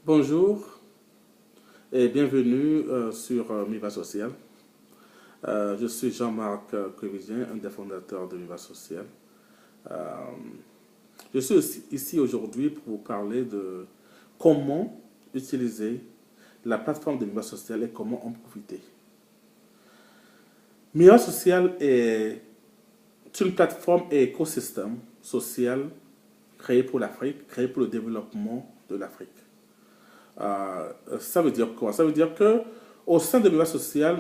Bonjour et bienvenue sur Miva Social. Je suis Jean-Marc Quevilien, un des fondateurs de Miva Social. Euh, je suis ici aujourd'hui pour vous parler de comment utiliser la plateforme de Miva Social et comment en profiter. Miva Social est une plateforme et écosystème social créé pour l'Afrique, créé pour le développement de l'Afrique. Ça veut dire quoi? Ça veut dire que au sein de l'Union sociale,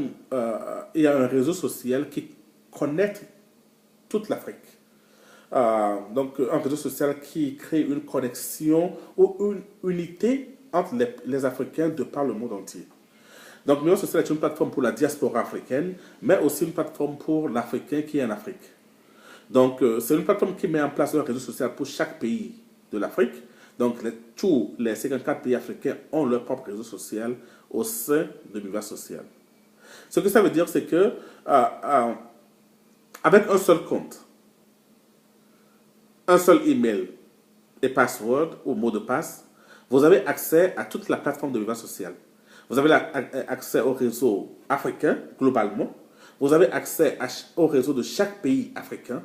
il y a un réseau social qui connecte toute l'Afrique. Donc, un réseau social qui crée une connexion ou une unité entre les Africains de par le monde entier. Donc, l'Union sociale est une plateforme pour la diaspora africaine, mais aussi une plateforme pour l'Africain qui est en Afrique. Donc, c'est une plateforme qui met en place un réseau social pour chaque pays de l'Afrique. Donc, tous les 54 pays africains ont leur propre réseau social au sein de Miva Social. Ce que ça veut dire, c'est que avec un seul compte, un seul email et password ou mot de passe, vous avez accès à toute la plateforme de Miva Social. Vous avez accès au réseau africain globalement. Vous avez accès au réseau de chaque pays africain.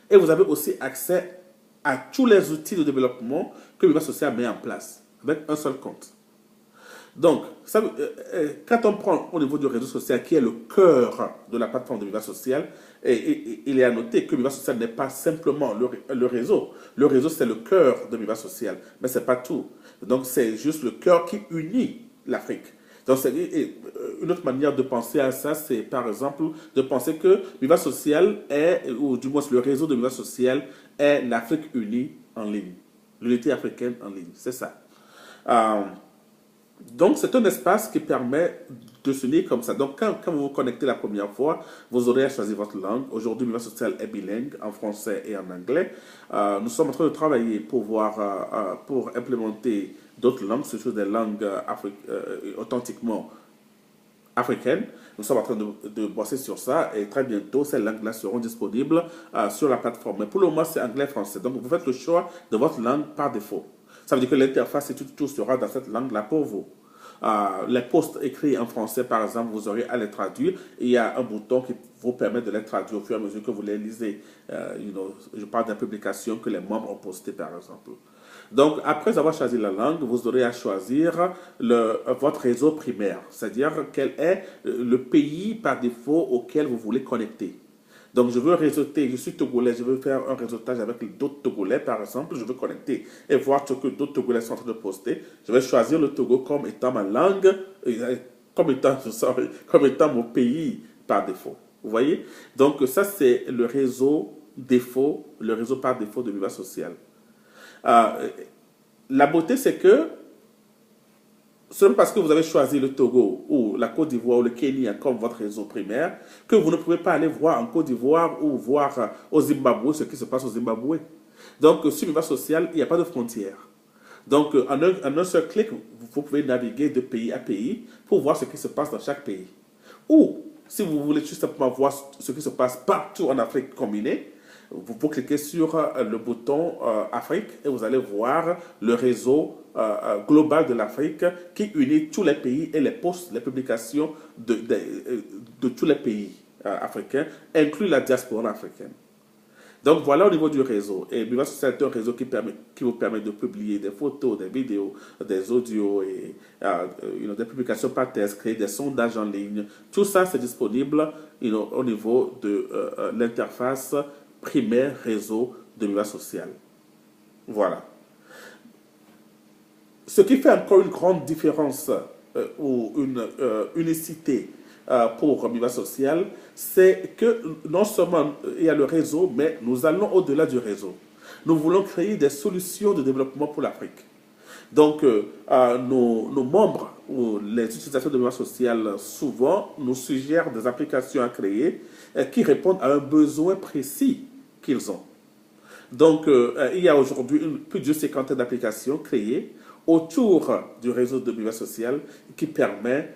Et vous avez aussi accès à tous les outils de développement que Miva Social met en place avec un seul compte. Donc, quand on prend au niveau du réseau social qui est le cœur de la plateforme de Miva Social, il est à noter que Miva Social n'est pas simplement le réseau. Le réseau, c'est le cœur de Miva Social, mais ce n'est pas tout. Donc, c'est juste le cœur qui unit l'Afrique. Donc, une autre manière de penser à ça, c'est par exemple de penser que Miva Social est, ou du moins le réseau de Miva Social est l'Afrique unie en ligne. L'unité africaine en ligne, c'est ça. Donc, c'est un espace qui permet de s'unir comme ça. Donc, quand vous vous connectez la première fois, vous aurez à choisir votre langue. Aujourd'hui, Miva Social est bilingue en français et en anglais. Nous sommes en train de travailler pour implémenter d'autres langues, surtout des langues authentiquement africaines. Nous sommes en train de bosser sur ça et très bientôt, ces langues-là seront disponibles sur la plateforme. Mais pour le moment, c'est anglais-français. Donc, vous faites le choix de votre langue par défaut. Ça veut dire que l'interface et tout sera dans cette langue-là pour vous. Les posts écrits en français, par exemple, vous aurez à les traduire. Et il y a un bouton qui vous permet de les traduire au fur et à mesure que vous les lisez. Je parle des publications que les membres ont postées, par exemple. Donc, après avoir choisi la langue, vous aurez à choisir votre réseau primaire, c'est-à-dire quel est le pays par défaut auquel vous voulez connecter. Donc, je veux réseauter, je suis togolais, je veux faire un réseautage avec d'autres togolais, par exemple, je veux connecter et voir ce que d'autres togolais sont en train de poster. Je vais choisir le Togo comme étant ma langue, comme étant mon pays par défaut. Vous voyez? Donc, ça, c'est le réseau défaut, le réseau par défaut de Miva Social. La beauté, c'est que seulement parce que vous avez choisi le Togo ou la Côte d'Ivoire ou le Kenya comme votre réseau primaire, que vous ne pouvez pas aller voir en Côte d'Ivoire ou voir au Zimbabwe ce qui se passe au Zimbabwe. Donc, sur Miva Social, il n'y a pas de frontières. Donc, en un seul clic, vous pouvez naviguer de pays à pays pour voir ce qui se passe dans chaque pays. Ou, si vous voulez tout simplement voir ce qui se passe partout en Afrique combinée, vous cliquez sur le bouton Afrique et vous allez voir le réseau global de l'Afrique qui unit tous les pays et les posts, les publications de tous les pays africains, inclus la diaspora africaine. Donc voilà au niveau du réseau. Et Miva Social est un réseau qui vous permet de publier des photos, des vidéos, des audios et des publications par texte, créer des sondages en ligne. Tout ça, c'est disponible au niveau de l'interface primaire réseau de Miva Social. Voilà. Ce qui fait encore une grande différence ou une unicité pour Miva Social, c'est que non seulement il y a le réseau, mais nous allons au-delà du réseau. Nous voulons créer des solutions de développement pour l'Afrique. Donc, nos membres ou les utilisateurs de Miva Social souvent nous suggèrent des applications à créer qui répondent à un besoin précis qu'ils ont. Donc, il y a aujourd'hui plus d'une cinquantaine d'applications créées autour du réseau de Miva Social qui permet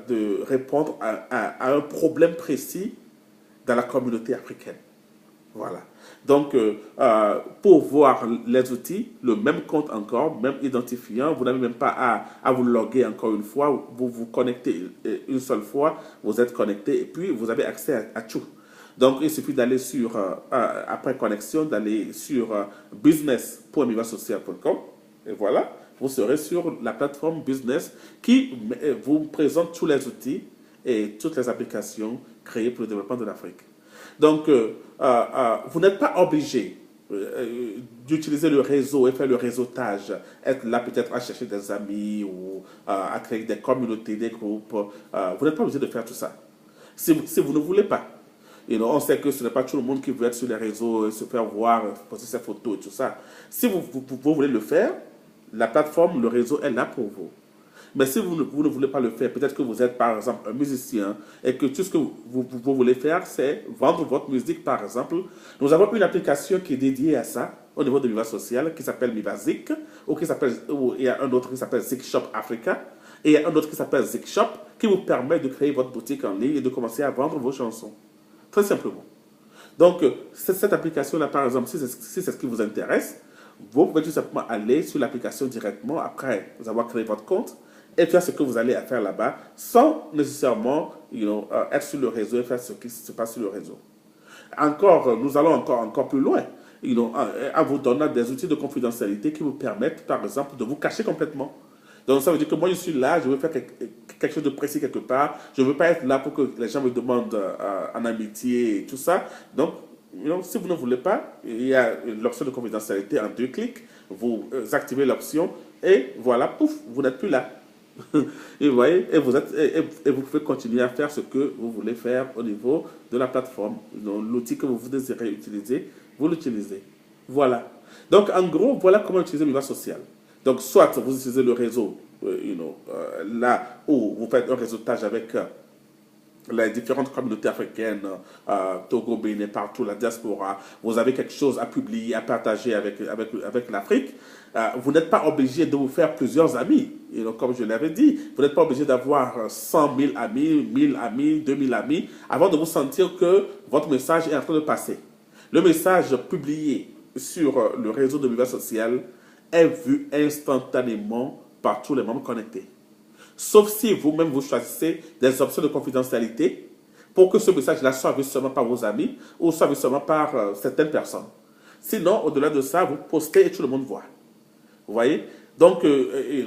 de répondre à un problème précis dans la communauté africaine. Voilà. Donc, pour voir les outils, le même compte encore, même identifiant, vous n'avez même pas à vous loguer encore une fois, vous vous connectez une seule fois, vous êtes connecté et puis vous avez accès à tout. Donc, il suffit d'aller sur, après connexion, d'aller sur business.mivasocial.com et voilà, vous serez sur la plateforme business qui vous présente tous les outils et toutes les applications créées pour le développement de l'Afrique. Donc, vous n'êtes pas obligé d'utiliser le réseau et faire le réseautage, être là peut-être à chercher des amis ou à créer des communautés, des groupes. Vous n'êtes pas obligé de faire tout ça. Si vous ne voulez pas. On sait que ce n'est pas tout le monde qui veut être sur les réseaux, se faire voir, poster ses photos et tout ça. Si vous voulez le faire, la plateforme, le réseau est là pour vous. Mais si vous ne voulez pas le faire, peut-être que vous êtes par exemple un musicien et que tout ce que vous voulez faire, c'est vendre votre musique par exemple. Nous avons une application qui est dédiée à ça au niveau de Miva Social qui s'appelle Mivazik, ou il y a un autre qui s'appelle Zik Shop Africa et il y a un autre qui s'appelle Zik Shop qui vous permet de créer votre boutique en ligne et de commencer à vendre vos chansons. Très simplement. Donc, cette application-là, par exemple, si c'est ce qui vous intéresse, vous pouvez tout simplement aller sur l'application directement après avoir créé votre compte et faire ce que vous allez faire là-bas sans nécessairement être sur le réseau et faire ce qui se passe sur le réseau. Encore, nous allons encore plus loin en vous donnant des outils de confidentialité qui vous permettent, par exemple, de vous cacher complètement. Donc, ça veut dire que moi, je suis là, je veux faire quelque chose de précis quelque part. Je ne veux pas être là pour que les gens me demandent en amitié et tout ça. Donc, si vous ne voulez pas, il y a l'option de confidentialité en 2 clics. Vous activez l'option et voilà, pouf, vous n'êtes plus là. Et vous voyez, et vous pouvez continuer à faire ce que vous voulez faire au niveau de la plateforme. L'outil que vous désirez utiliser, vous l'utilisez. Voilà. Donc, en gros, voilà comment utiliser Miva Social. Donc, soit vous utilisez le réseau, là où vous faites un réseautage avec les différentes communautés africaines, Togo, Bénin, partout, la diaspora, vous avez quelque chose à publier, à partager avec l'Afrique, vous n'êtes pas obligé de vous faire plusieurs amis. Comme je l'avais dit, vous n'êtes pas obligé d'avoir 100 000 amis, 1000 amis, 2000 amis, avant de vous sentir que votre message est en train de passer. Le message publié sur le réseau de Miva Social est vu instantanément par tous les membres connectés. Sauf si vous-même vous choisissez des options de confidentialité pour que ce message-là soit vu seulement par vos amis ou soit vu seulement par certaines personnes. Sinon, au-delà de ça, vous postez et tout le monde voit. Vous voyez? Donc, il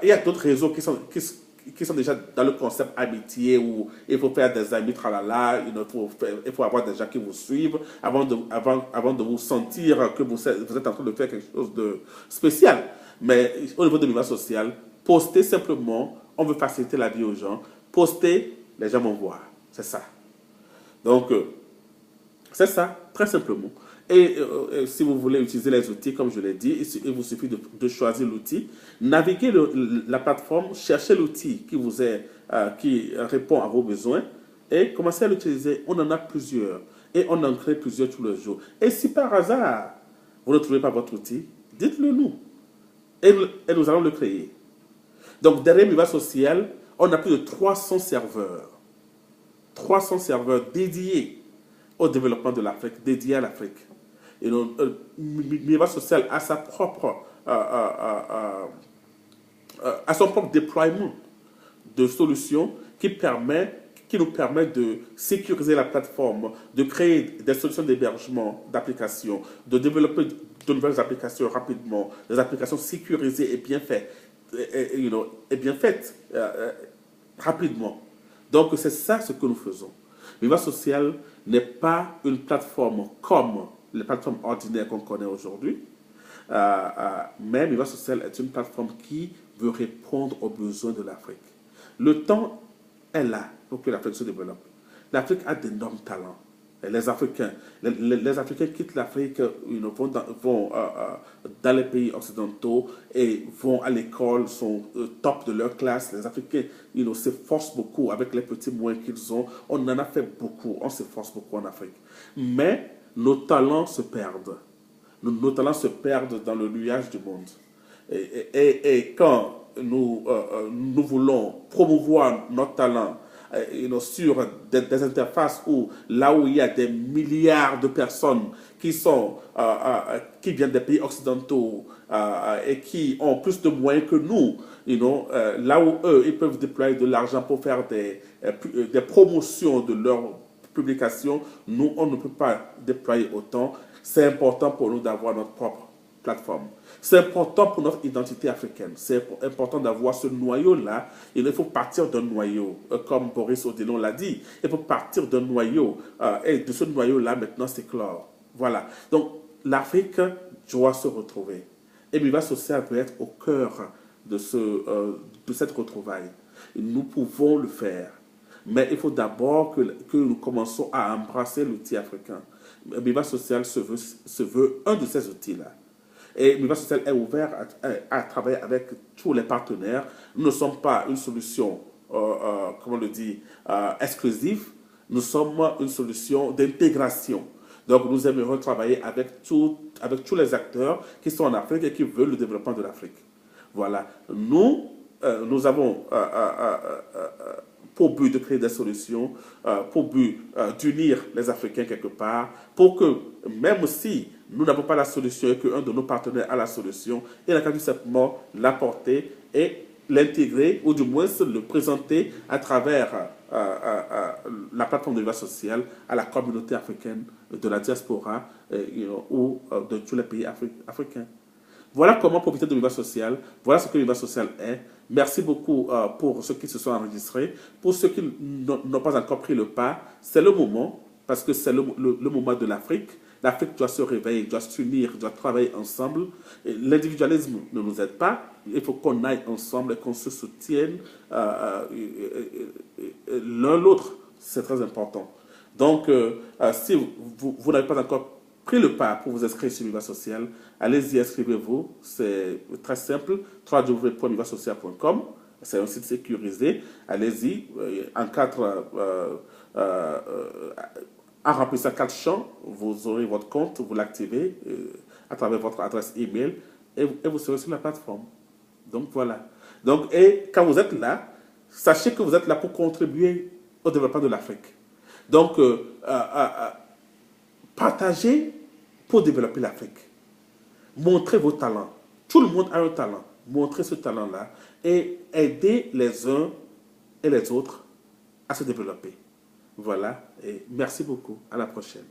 y a d'autres réseaux qui sont déjà dans le concept amitié où il faut faire des amis, tralala, il faut avoir des gens qui vous suivent avant de vous sentir que vous êtes en train de faire quelque chose de spécial. Mais au niveau de Miva Social, postez simplement, on veut faciliter la vie aux gens, postez, les gens vont voir. C'est ça. Donc, c'est ça, très simplement. Et si vous voulez utiliser les outils, comme je l'ai dit, il vous suffit de choisir l'outil, naviguer la plateforme, chercher l'outil qui répond à vos besoins et commencer à l'utiliser. On en a plusieurs et on en crée plusieurs tous les jours. Et si par hasard, vous ne trouvez pas votre outil, dites-le nous et nous allons le créer. Donc, derrière Miva Social, on a plus de 300 serveurs. 300 serveurs dédiés au développement de l'Afrique, dédiés à l'Afrique. Et donc, Miva Social a a son propre déploiement de solutions qui nous permet de sécuriser la plateforme, de créer des solutions d'hébergement d'applications, de développer de nouvelles applications rapidement, des applications sécurisées et bien faites, rapidement. Donc, c'est ça ce que nous faisons. Miva Social n'est pas une plateforme comme les plateformes ordinaires qu'on connaît aujourd'hui, mais Miva Social est une plateforme qui veut répondre aux besoins de l'Afrique. Le temps est là pour que l'Afrique se développe. L'Afrique a d'énormes talents. Et les Africains quittent l'Afrique, vont dans les pays occidentaux et vont à l'école, sont top de leur classe. Les Africains s'efforcent beaucoup avec les petits moyens qu'ils ont. On en a fait beaucoup, on s'efforce beaucoup en Afrique. Mais nos talents se perdent. Nos talents se perdent dans le nuage du monde. Et quand nous voulons promouvoir notre talent sur des interfaces où, là où il y a des milliards de personnes qui qui viennent des pays occidentaux et qui ont plus de moyens que nous, là où eux, ils peuvent déployer de l'argent pour faire des promotions de leurs publications, nous, on ne peut pas déployer autant. C'est important pour nous d'avoir notre propre plateforme. C'est important pour notre identité africaine. C'est important d'avoir ce noyau-là. Il faut partir d'un noyau, comme Boris Odilon l'a dit. Il faut partir d'un noyau. Et de ce noyau-là, maintenant, s'éclore. Voilà. Donc, l'Afrique doit se retrouver. Et Miva Social peut être au cœur de cette retrouvaille. Nous pouvons le faire. Mais il faut d'abord que nous commençons à embrasser l'outil africain. Miva Social se veut un de ces outils-là. Et Miva Social est ouvert à travailler avec tous les partenaires. Nous ne sommes pas une solution, comment on le dit, exclusive. Nous sommes une solution d'intégration. Donc nous aimerions travailler avec tous les acteurs qui sont en Afrique et qui veulent le développement de l'Afrique. Voilà. Nous avons pour but de créer des solutions, pour but d'unir les Africains quelque part, pour que même si nous n'avons pas la solution et qu'un de nos partenaires a la solution, il a qu'à tout simplement l'apporter et l'intégrer, ou du moins le présenter à travers la plateforme de Miva Social à la communauté africaine de la diaspora ou de tous les pays africains. Voilà comment profiter de Miva Social. Voilà ce que Miva Social est. Merci beaucoup pour ceux qui se sont enregistrés. Pour ceux qui n'ont pas encore pris le pas, c'est le moment, parce que c'est le moment de l'Afrique. L'Afrique doit se réveiller, doit s'unir, doit travailler ensemble. L'individualisme ne nous aide pas. Il faut qu'on aille ensemble et qu'on se soutienne l'un l'autre. C'est très important. Donc, si vous n'avez pas encore pris le pas pour vous inscrire sur Miva Social, allez-y, inscrivez-vous. C'est très simple. www.mivasocial.com. C'est un site sécurisé. Allez-y. En remplissant 4 champs, vous aurez votre compte, vous l'activez à travers votre adresse email et vous serez sur la plateforme. Donc voilà. Donc, et quand vous êtes là, sachez que vous êtes là pour contribuer au développement de l'Afrique. Donc, partagez pour développer l'Afrique. Montrez vos talents. Tout le monde a un talent. Montrez ce talent-là et aidez les uns et les autres à se développer. Voilà, et merci beaucoup. À la prochaine.